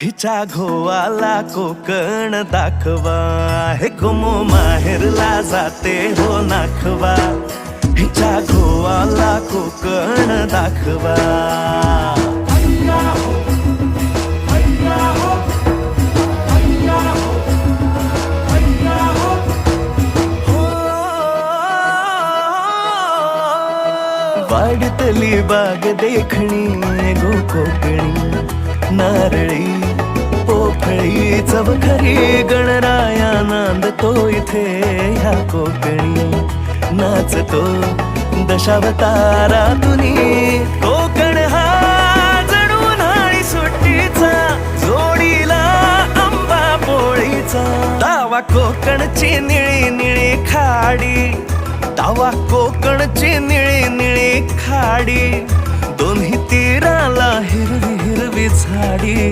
हिच्या घोवाला कोकण दाखवा, हे गोमो माहेरला जाते हो नाखवा. हिच्या घोवाला कोकण दाखवा. वाडतली बाग देखणी गो कोकणी, नारळी पोफळी चवखरी गणराया नांदतो इथे ह्या कोकणी. नाचतो दशावतारातुनी कोकण हा जणू उन्हाळी सुट्टीचा, जोडीला आंबा पोळीचा. दावा कोकणची निळी निळी खाडी, दावा कोकणची निळी निळी खाडी. दोन्ही तीराला हिरवी हिरवी झाडी.